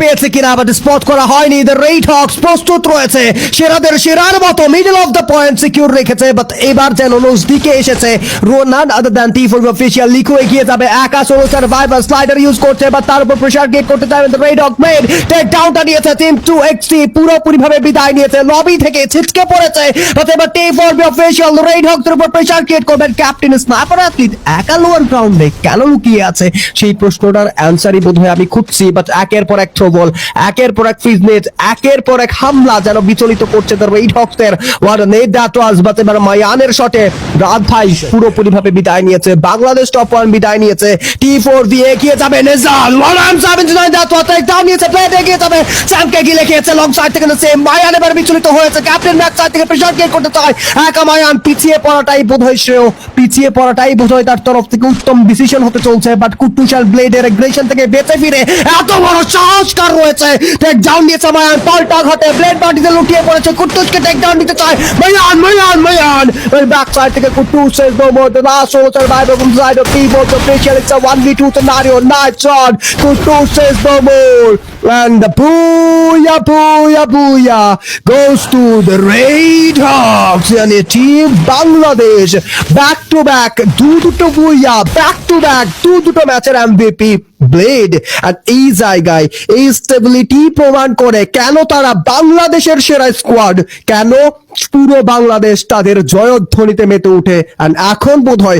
পেয়েছে কিনা but spot করা হয়নি। দ্য রেড হক্স প্রস্তুত রয়েছে, সেরাদের সেরার মতো middle of the point secure রেখেছে, বাট এবার যেন নজদিকে এসেছে নান আদার দ্যান টি4 অফিশিয়াল। লিকো এগিয়ে যাবে, একা সোলো সার্ভাইভার স্লাইডার ইউজ করছে, বা তার উপর প্রেসার গেট করতে চাইবে the Red Hawk made. Take ডাউনটা নিয়েছে টিম 2XC, পুরোপুরি ভাবে বিদায় নিয়েছে, লবি থেকে ছিটকে পড়েছে, বাট এবার টি4 অফিশিয়াল রেড হকসের উপর প্রেসার ক্রিয়েট করবেন। ক্যাপ্টেন স্নাইপার অ্যাথলিট একা লোয়ার গ্রাউন্ডে কেন লুকিয়ে আছে, সেই প্রশ্নটার অ্যান্সারই বোধহয় আমি খুঁজছি, বাট একের পর এক থ্রো বল, একের পর এক ফিজনেট, একের পর এক হামলা যেন বিচলিত করছে দ্য রেড হকসের। What net that was, but এবার মায়ানের শটে রাত ভাই পুরোপুরি ভাবে বিদায় নিয়েছে, বাংলাদেশ টপ 1 বিদায় নিয়েছে। টি4 দিয়ে এগিয়ে যাবে নেজাল, 179 দ্যাট ওয়াজ টেক ডাউন নিয়েছে, প্লেট এগিয়ে যাবে, স্যামকে গিলে খেয়েছে লং সাইড থেকে সেম। মায়ান এবার বিচলিত হয়েছে, ক্যাপ্টেন ব্যাক সাইড থেকে প্রেসার ক্রিয়েট করতে চায়, একা মায়ান পিছিয়ে পড়াটাই বোধহয় শ্রেয়, পিছিয়ে পড়াটাই বোধহয় তার তরফ থেকে উত্তম ডিসিশন হতে চলছে, বাট কুটুশাল ব্লেডের এগ্রেশন থেকে বেঁচে ফিরে এত বড় সাহস কার রয়েছে। টেক ডাউন দিয়েছে মায়ান, পাল্টা ঘটে, ব্লেড বাটিতে লুটিয়ে পড়েছে, কুটুসকে টেক ডাউন দিতে চায় মায়ান। ব্যাক সাইড থেকে Kutus says no more, the last solo survivor from the side of T4 official. It's a 1v2 scenario, nice shot, Kutus says no more, and the booyah goes to the Red Hawks and a team Bangladesh back to back দুটো বুইয়া, back to back দুটো ম্যাচের MVP blade. আর এই জায়গায় এই stability প্রমাণ করে কেন তারা বাংলাদেশের সেরা স্কোয়াড, কেন পুরো বাংলাদেশ তাদের জয়ধ্বনিতে মেতে উঠে। আর এখন বোধহয়